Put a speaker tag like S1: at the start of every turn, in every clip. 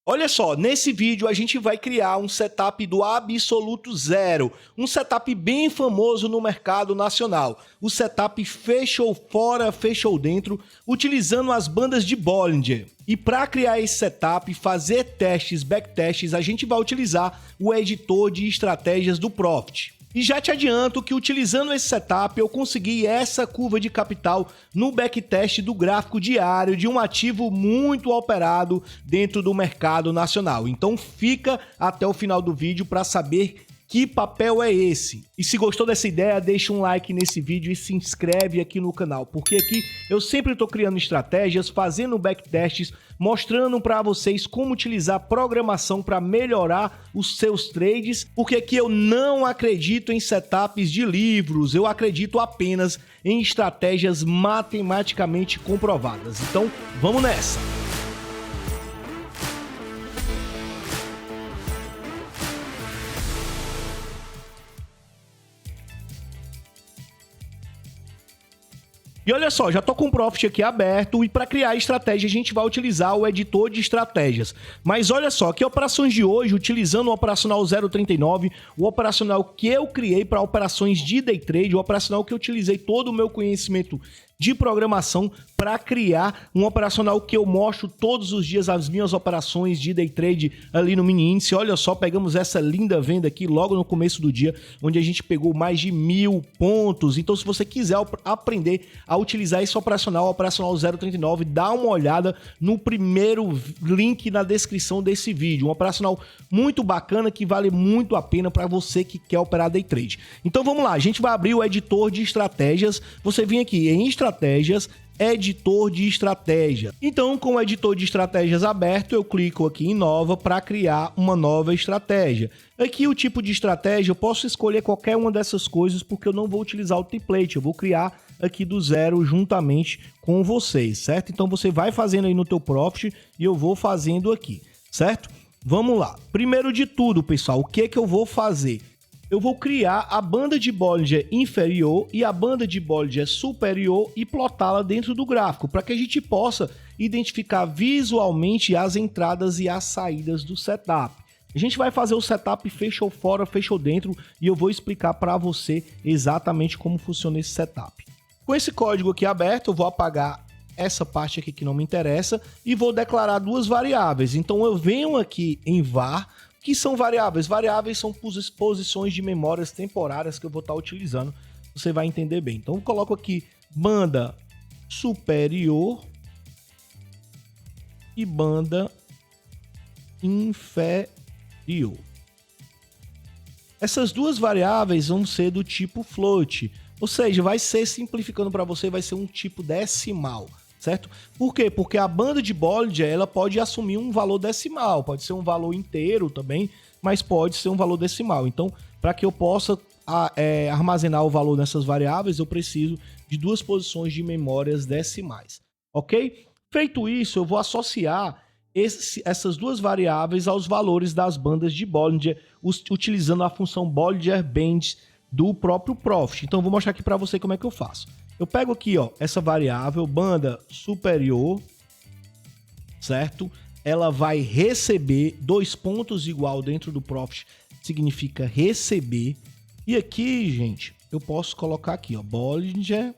S1: Olha só, nesse vídeo a gente vai criar um setup do absoluto zero, um setup bem famoso no mercado nacional, o setup fechou fora, fechou dentro, utilizando as bandas de Bollinger. E para criar esse setup e fazer testes, backtests, a gente vai utilizar o editor de estratégias do Profit. E já te adianto que utilizando esse setup eu consegui essa curva de capital no backtest do gráfico diário de um ativo muito operado dentro do mercado nacional. Então fica até o final do vídeo para saber que papel é esse. E se gostou dessa ideia, deixa um like nesse vídeo e se inscreve aqui no canal, porque aqui eu sempre estou criando estratégias, fazendo backtests, mostrando para vocês como utilizar programação para melhorar os seus trades, porque aqui eu não acredito em setups de livros, eu acredito apenas em estratégias matematicamente comprovadas. Então, vamos nessa! E olha só, já tô com o Profit aqui aberto e para criar a estratégia a gente vai utilizar o editor de estratégias. Mas olha só, que operações de hoje, utilizando o operacional 039, o operacional que eu criei para operações de day trade, o operacional que eu utilizei todo o meu conhecimento de programação para criar um operacional que eu mostro todos os dias as minhas operações de day trade ali no mini índice. Olha só, pegamos essa linda venda aqui logo no começo do dia, onde a gente pegou mais de 1000 pontos. Então, se você quiser aprender a utilizar esse operacional, o operacional 039, dá uma olhada no primeiro link na descrição desse vídeo. Um operacional muito bacana que vale muito a pena para você que quer operar day trade. Então, vamos lá, a gente vai abrir o editor de estratégias. Você vem aqui em estratégias, editor de estratégia. Então, com o editor de estratégias aberto, eu clico aqui em nova para criar uma nova estratégia. Aqui o tipo de estratégia, eu posso escolher qualquer uma dessas coisas porque eu não vou utilizar o template, eu vou criar aqui do zero juntamente com vocês, certo? Então você vai fazendo aí no teu Profit e eu vou fazendo aqui, certo? Vamos lá. Primeiro de tudo, pessoal, o que eu vou fazer? Eu vou criar a banda de Bollinger inferior e a banda de Bollinger superior e plotá-la dentro do gráfico, para que a gente possa identificar visualmente as entradas e as saídas do setup. A gente vai fazer o setup fechou fora, fechou dentro e eu vou explicar para você exatamente como funciona esse setup. Com esse código aqui aberto, eu vou apagar essa parte aqui que não me interessa e vou declarar duas variáveis. Então eu venho aqui em var, que são variáveis. Variáveis são posições de memórias temporárias que eu vou estar utilizando. Você vai entender bem. Então eu coloco aqui banda superior e banda inferior. Essas duas variáveis vão ser do tipo float, ou seja, vai ser, simplificando para você, vai ser um tipo decimal, certo? Por quê? Porque a banda de Bollinger, ela pode assumir um valor decimal, pode ser um valor inteiro também, mas pode ser um valor decimal. Então, para que eu possa armazenar o valor nessas variáveis, eu preciso de duas posições de memórias decimais, ok? Feito isso, eu vou associar essas duas variáveis aos valores das bandas de Bollinger, utilizando a função Bollinger Band do próprio Profit. Então, eu vou mostrar aqui para você como é que eu faço. Eu pego aqui, ó, essa variável, banda superior, certo? Ela vai receber 2 pontos igual dentro do Profit, significa receber. E aqui, gente, eu posso colocar aqui, ó, Bollinger.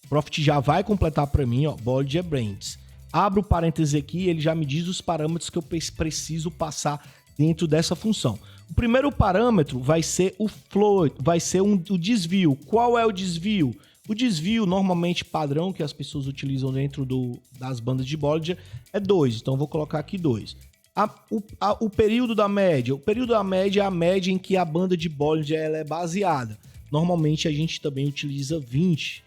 S1: Profit já vai completar para mim, ó, Bollinger Brands. Abro o parêntese aqui, ele já me diz os parâmetros que eu preciso passar dentro dessa função. O primeiro parâmetro vai ser o float, vai ser o desvio. Qual é o desvio? O desvio normalmente padrão que as pessoas utilizam dentro das bandas de Bollinger é 2. Então eu vou colocar aqui 2. O período da média. O período da média é a média em que a banda de Bollinger ela é baseada. Normalmente a gente também utiliza 20.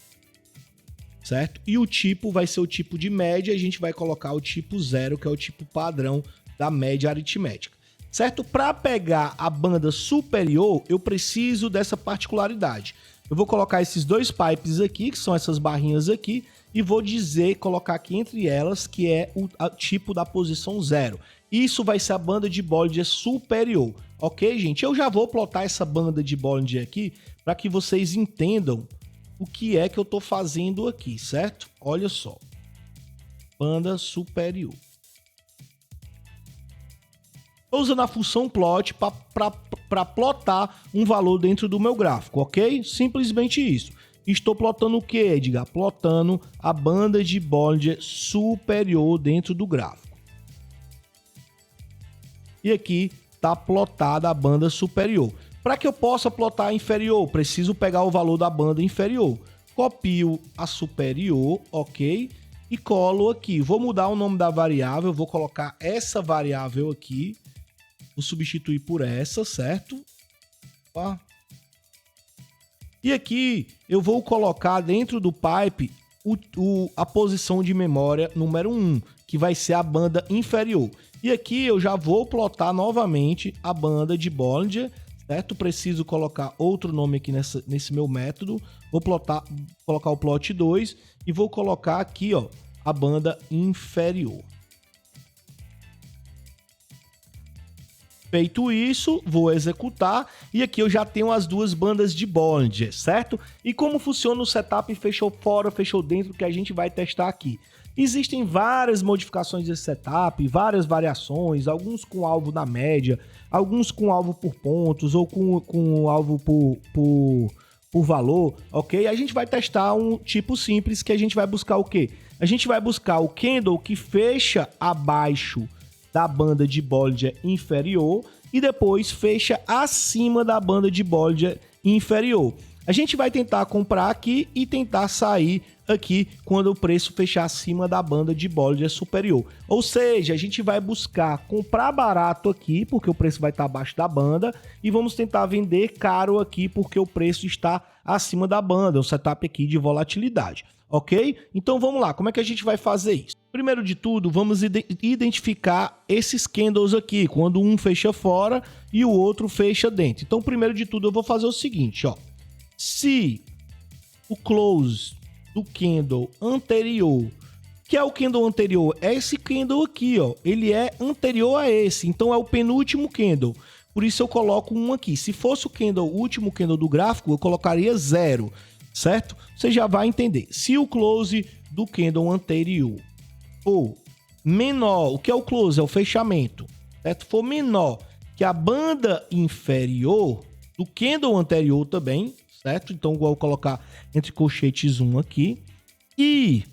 S1: Certo? E o tipo vai ser o tipo de média, a gente vai colocar o tipo 0, que é o tipo padrão da média aritmética. Certo? Para pegar a banda superior, eu preciso dessa particularidade. Eu vou colocar esses dois pipes aqui, que são essas barrinhas aqui, e vou colocar aqui entre elas, que é o tipo da posição 0. Isso vai ser a banda de Bollinger superior. Ok, gente? Eu já vou plotar essa banda de Bollinger aqui, para que vocês entendam o que é que eu estou fazendo aqui, certo? Olha só. Banda superior. Estou usando a função plot para plotar um valor dentro do meu gráfico, ok? Simplesmente isso. Estou plotando o que, Edgar? Plotando a banda de Bollinger superior dentro do gráfico. E aqui está plotada a banda superior. Para que eu possa plotar a inferior, preciso pegar o valor da banda inferior. Copio a superior, ok? E colo aqui. Vou mudar o nome da variável, vou colocar essa variável aqui. Vou substituir por essa, certo? Ó. E aqui eu vou colocar dentro do pipe a posição de memória número 1, que vai ser a banda inferior. E aqui eu já vou plotar novamente a banda de Bollinger, certo? Preciso colocar outro nome aqui nesse meu método. Vou colocar o plot 2 e vou colocar aqui, ó, a banda inferior. Feito isso, vou executar e aqui eu já tenho as duas bandas de Bollinger, certo? E como funciona o setup fechou fora, fechou dentro, que a gente vai testar aqui. Existem várias modificações desse setup, várias variações, alguns com alvo na média, alguns com alvo por pontos ou com alvo por valor, ok? A gente vai testar um tipo simples que a gente vai buscar o quê? A gente vai buscar o candle que fecha abaixo da banda de Bollinger inferior e depois fecha acima da banda de Bollinger inferior. A gente vai tentar comprar aqui e tentar sair aqui quando o preço fechar acima da banda de Bollinger superior. Ou seja, a gente vai buscar comprar barato aqui porque o preço vai estar abaixo da banda e vamos tentar vender caro aqui porque o preço está acima da banda, o setup aqui de volatilidade. Ok? Então vamos lá, como é que a gente vai fazer isso? Primeiro de tudo, vamos identificar esses candles aqui, quando um fecha fora e o outro fecha dentro. Então primeiro de tudo eu vou fazer o seguinte, ó. Se o close do candle anterior, que é o candle anterior, é esse candle aqui, ó, ele é anterior a esse, então é o penúltimo candle. Por isso eu coloco um aqui. Se fosse o último candle do gráfico, eu colocaria 0. Certo? Você já vai entender. Se o close do candle anterior for menor, o que é o close? É o fechamento, certo? For menor que a banda inferior do candle anterior também, certo? Então vou colocar entre colchetes 1 aqui. E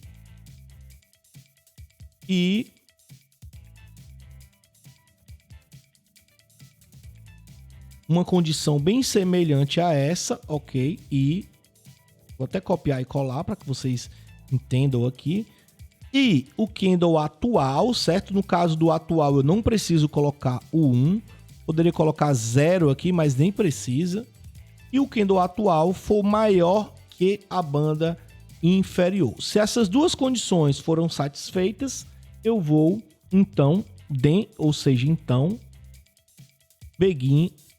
S1: uma condição bem semelhante a essa, ok? E vou até copiar e colar para que vocês entendam aqui. E o candle atual, certo? No caso do atual, eu não preciso colocar o 1. Poderia colocar 0 aqui, mas nem precisa. E o candle atual for maior que a banda inferior. Se essas duas condições foram satisfeitas, eu vou, então, begin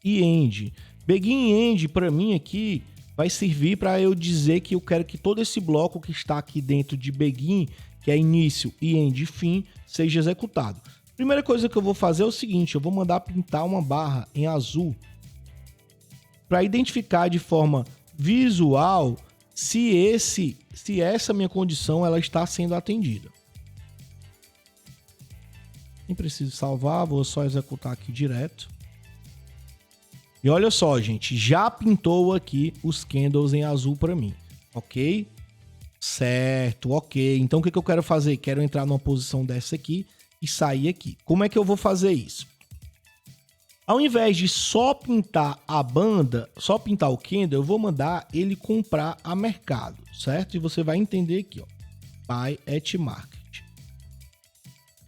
S1: e end. Begin e end, para mim aqui, vai servir para eu dizer que eu quero que todo esse bloco que está aqui dentro de begin, que é início e end fim, seja executado. Primeira coisa que eu vou fazer é o seguinte, eu vou mandar pintar uma barra em azul para identificar de forma visual se essa minha condição ela está sendo atendida. Nem preciso salvar, vou só executar aqui direto. E olha só, gente, já pintou aqui os candles em azul para mim, ok? Certo, ok. Então o que eu quero fazer? Quero entrar numa posição dessa aqui e sair aqui. Como é que eu vou fazer isso? Ao invés de só pintar a banda, só pintar o candle, eu vou mandar ele comprar a mercado, certo? E você vai entender aqui, ó, buy at market.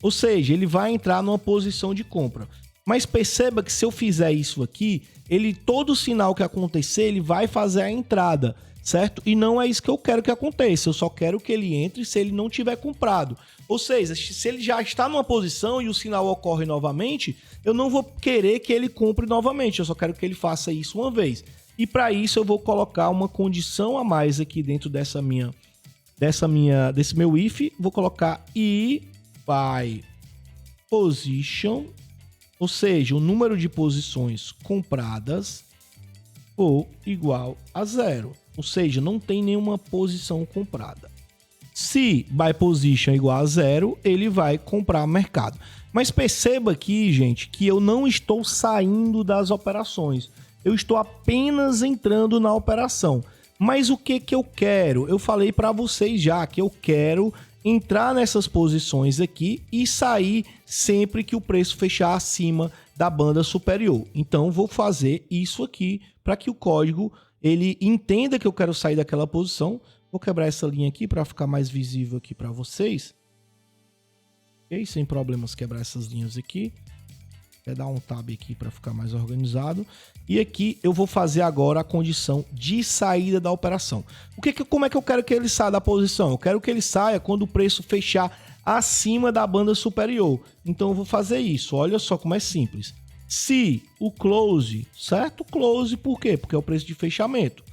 S1: Ou seja, ele vai entrar numa posição de compra. Mas perceba que se eu fizer isso aqui, todo sinal que acontecer, ele vai fazer a entrada, certo? E não é isso que eu quero que aconteça. Eu só quero que ele entre se ele não tiver comprado. Ou seja, se ele já está numa posição e o sinal ocorre novamente, eu não vou querer que ele compre novamente. Eu só quero que ele faça isso uma vez. E para isso eu vou colocar uma condição a mais aqui dentro desse meu if. Vou colocar i by position, ou seja, o número de posições compradas ou igual a 0. Ou seja, não tem nenhuma posição comprada. Se by position é igual a 0, ele vai comprar mercado. Mas perceba aqui, gente, que eu não estou saindo das operações. Eu estou apenas entrando na operação. Mas o que que eu quero? Eu falei para vocês já que eu quero entrar nessas posições aqui e sair sempre que o preço fechar acima da banda superior. Então, vou fazer isso aqui para que o código ele entenda que eu quero sair daquela posição. Vou quebrar essa linha aqui para ficar mais visível aqui para vocês. Ok? Sem problemas quebrar essas linhas aqui. Vou dar um tab aqui para ficar mais organizado. E aqui eu vou fazer agora a condição de saída da operação. Como é que eu quero que ele saia da posição? Eu quero que ele saia quando o preço fechar acima da banda superior. Então eu vou fazer isso. Olha só como é simples. Se o close, certo? Close por quê? Porque é o preço de fechamento.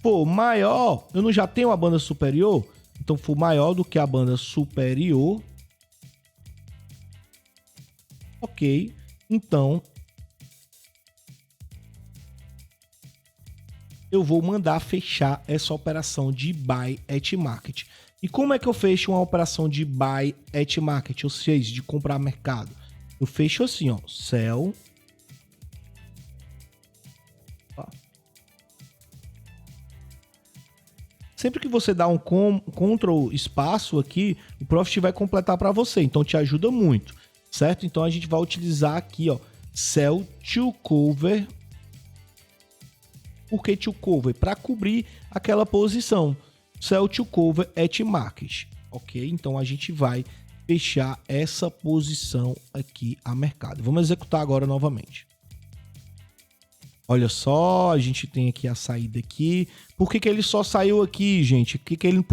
S1: For maior, eu não já tenho a banda superior? Então for maior do que a banda superior. Ok. Então, eu vou mandar fechar essa operação de Buy at Market. E como é que eu fecho uma operação de Buy at Market, ou seja, de comprar mercado? Eu fecho assim, ó, Sell. Sempre que você dá um Ctrl espaço aqui, o Profit vai completar para você, então te ajuda muito, certo? Então a gente vai utilizar aqui, ó, Sell to Cover. Por que to cover? Para cobrir aquela posição. Sell to Cover at Market, ok? Então a gente vai fechar essa posição aqui a mercado. Vamos executar agora novamente. Olha só, a gente tem aqui a saída aqui. Por que que ele só saiu aqui, gente? Por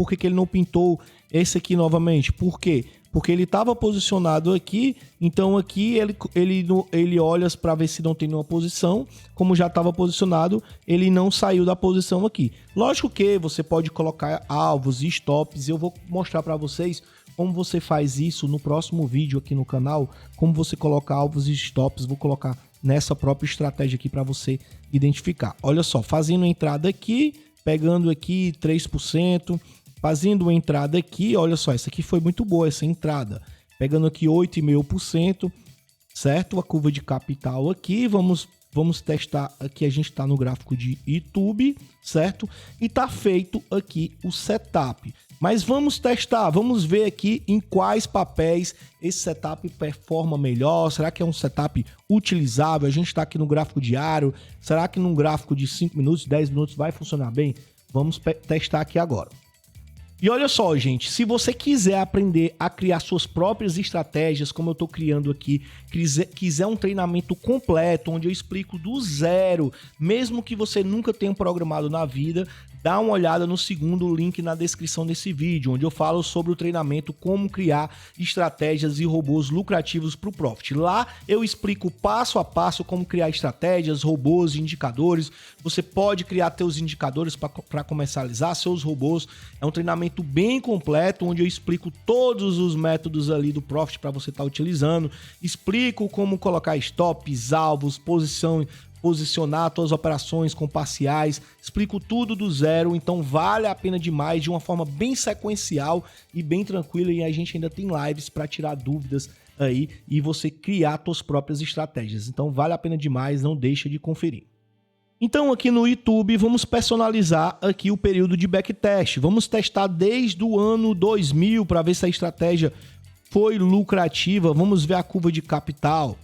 S1: que que ele não pintou esse aqui novamente? Por quê? Porque ele estava posicionado aqui, então aqui ele olha para ver se não tem nenhuma posição. Como já estava posicionado, ele não saiu da posição aqui. Lógico que você pode colocar alvos e stops. Eu vou mostrar para vocês como você faz isso no próximo vídeo aqui no canal. Como você coloca alvos e stops, vou colocar nessa própria estratégia aqui para você identificar. Olha só, fazendo entrada aqui, pegando aqui 3%, fazendo uma entrada aqui, olha só, essa aqui foi muito boa, essa entrada. Pegando aqui 8,5%, certo? A curva de capital aqui, vamos testar aqui, a gente está no gráfico de YouTube, certo? E tá feito aqui o setup. Mas vamos testar, vamos ver aqui em quais papéis esse setup performa melhor. Será que é um setup utilizável? A gente está aqui no gráfico diário. Será que num gráfico de 5 minutos, 10 minutos vai funcionar bem? Vamos testar aqui agora. E olha só, gente, se você quiser aprender a criar suas próprias estratégias, como eu estou criando aqui, quiser um treinamento completo, onde eu explico do zero, mesmo que você nunca tenha programado na vida, dá uma olhada no segundo link na descrição desse vídeo, onde eu falo sobre o treinamento como criar estratégias e robôs lucrativos para o Profit. Lá eu explico passo a passo como criar estratégias, robôs, indicadores. Você pode criar seus indicadores para comercializar seus robôs. É um treinamento bem completo, onde eu explico todos os métodos ali do Profit para você estar utilizando. Explico como colocar stops, alvos, posicionar suas operações com parciais, explico tudo do zero, então vale a pena demais, de uma forma bem sequencial e bem tranquila, e a gente ainda tem lives para tirar dúvidas aí e você criar suas próprias estratégias. Então vale a pena demais, não deixa de conferir. Então aqui no YouTube vamos personalizar aqui o período de backtest. Vamos testar desde o ano 2000 para ver se a estratégia foi lucrativa. Vamos ver a curva de capital.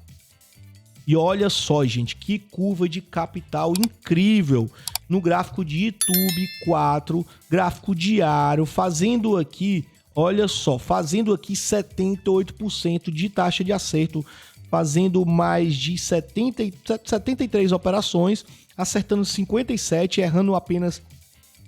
S1: E olha só, gente, que curva de capital incrível no gráfico de YouTube 4, gráfico diário, fazendo aqui, olha só, fazendo aqui 78% de taxa de acerto, fazendo mais de 73 operações, acertando 57, errando apenas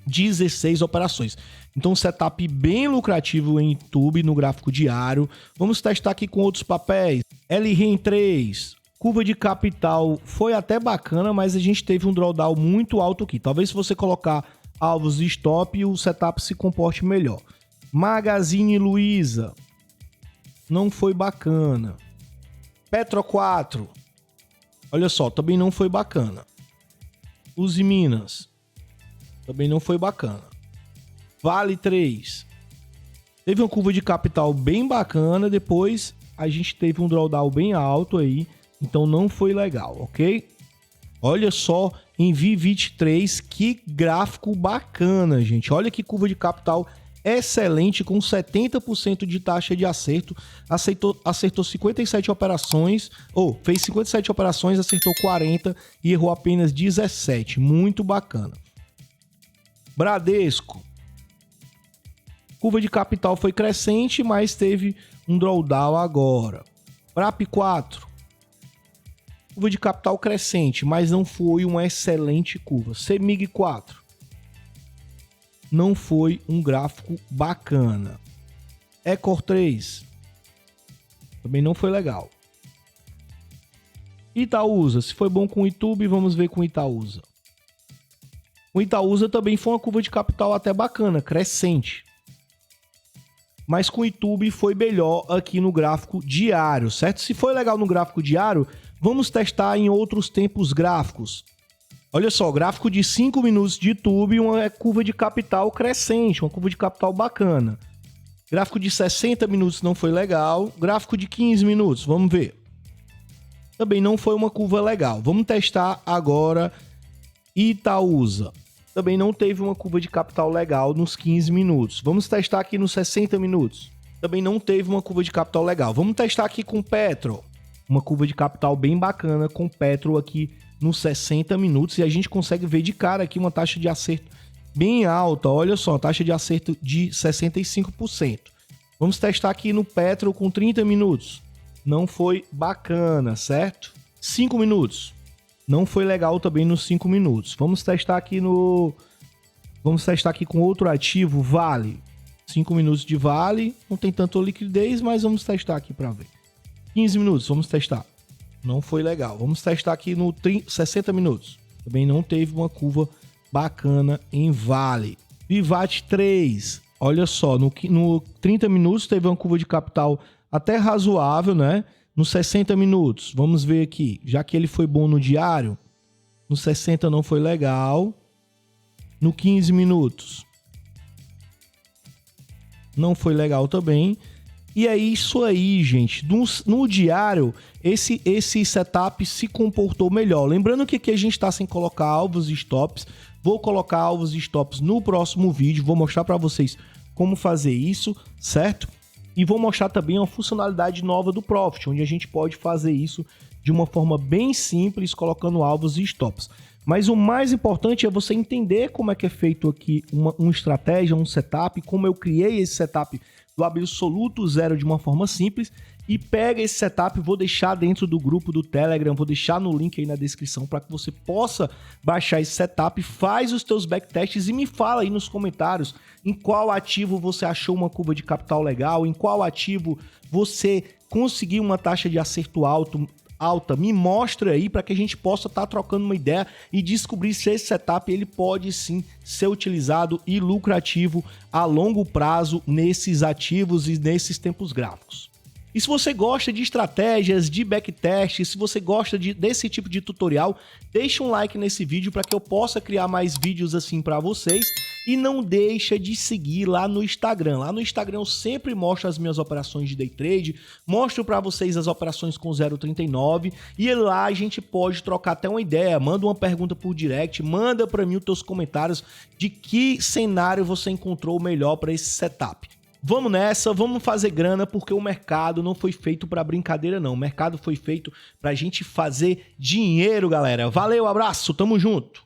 S1: 16 operações. Então, setup bem lucrativo em YouTube no gráfico diário. Vamos testar aqui com outros papéis. LREM 3. Curva de capital foi até bacana, mas a gente teve um drawdown muito alto aqui. Talvez se você colocar alvos e stop, o setup se comporte melhor. Magazine Luiza, não foi bacana. Petro 4, olha só, também não foi bacana. Uzi Minas, também não foi bacana. Vale 3, teve uma curva de capital bem bacana, depois a gente teve um drawdown bem alto aí, então não foi legal, ok? Olha só, em V23, que gráfico bacana, gente. Olha que curva de capital excelente, com 70% de taxa de acerto. Acertou 57 operações, fez 57 operações, acertou 40 e errou apenas 17. Muito bacana. Bradesco. Curva de capital foi crescente, mas teve um drawdown agora. BRAP 4. Curva de capital crescente, mas não foi uma excelente curva. CEMIG 4. Não foi um gráfico bacana. Ecor 3. Também não foi legal. Itaúsa. Se foi bom com o YouTube, vamos ver com o Itaúsa. O Itaúsa também foi uma curva de capital até bacana, crescente. Mas com o YouTube foi melhor aqui no gráfico diário, certo? Se foi legal no gráfico diário, vamos testar em outros tempos gráficos. Olha só, gráfico de 5 minutos de YouTube, uma curva de capital crescente, uma curva de capital bacana. Gráfico de 60 minutos não foi legal. Gráfico de 15 minutos, vamos ver. Também não foi uma curva legal. Vamos testar agora Itaúsa. Também não teve uma curva de capital legal nos 15 minutos. Vamos testar aqui nos 60 minutos. Também não teve uma curva de capital legal. Vamos testar aqui com Petro. Uma curva de capital bem bacana com Petro aqui nos 60 minutos. E a gente consegue ver de cara aqui uma taxa de acerto bem alta. Olha só, taxa de acerto de 65%. Vamos testar aqui no Petro com 30 minutos. Não foi bacana, certo? 5 minutos. Não foi legal também nos 5 minutos. Vamos testar aqui com outro ativo, Vale. 5 minutos de Vale. Não tem tanta liquidez, mas vamos testar aqui para ver. 15 minutos, vamos testar. Não foi legal. Vamos testar aqui no 60 minutos. Também não teve uma curva bacana em Vale. Vivat 3. Olha só, no 30 minutos teve uma curva de capital até razoável, né? Nos 60 minutos, vamos ver aqui. Já que ele foi bom no diário, no 60 não foi legal. No 15 minutos, não foi legal também. E é isso aí, gente. No diário, esse setup se comportou melhor. Lembrando que aqui a gente está sem colocar alvos e stops. Vou colocar alvos e stops no próximo vídeo. Vou mostrar para vocês como fazer isso, certo? E vou mostrar também uma funcionalidade nova do Profit, onde a gente pode fazer isso de uma forma bem simples, colocando alvos e stops. Mas o mais importante é você entender como é que é feito aqui uma estratégia, um setup, como eu criei esse setup do absoluto zero de uma forma simples. E pega esse setup, vou deixar dentro do grupo do Telegram, vou deixar no link aí na descrição para que você possa baixar esse setup, faz os teus backtests e me fala aí nos comentários em qual ativo você achou uma curva de capital legal, em qual ativo você conseguiu uma taxa de acerto alta, me mostra aí para que a gente possa estar trocando uma ideia e descobrir se esse setup ele pode sim ser utilizado e lucrativo a longo prazo nesses ativos e nesses tempos gráficos. E se você gosta de estratégias, de backtest, se você gosta desse tipo de tutorial, deixa um like nesse vídeo para que eu possa criar mais vídeos assim para vocês. E não deixa de seguir lá no Instagram. Lá no Instagram eu sempre mostro as minhas operações de day trade, mostro para vocês as operações com 0,39 e lá a gente pode trocar até uma ideia. Manda uma pergunta por direct, manda para mim os teus comentários de que cenário você encontrou melhor para esse setup. Vamos nessa, vamos fazer grana, porque o mercado não foi feito para brincadeira não. O mercado foi feito para a gente fazer dinheiro, galera. Valeu, abraço, tamo junto.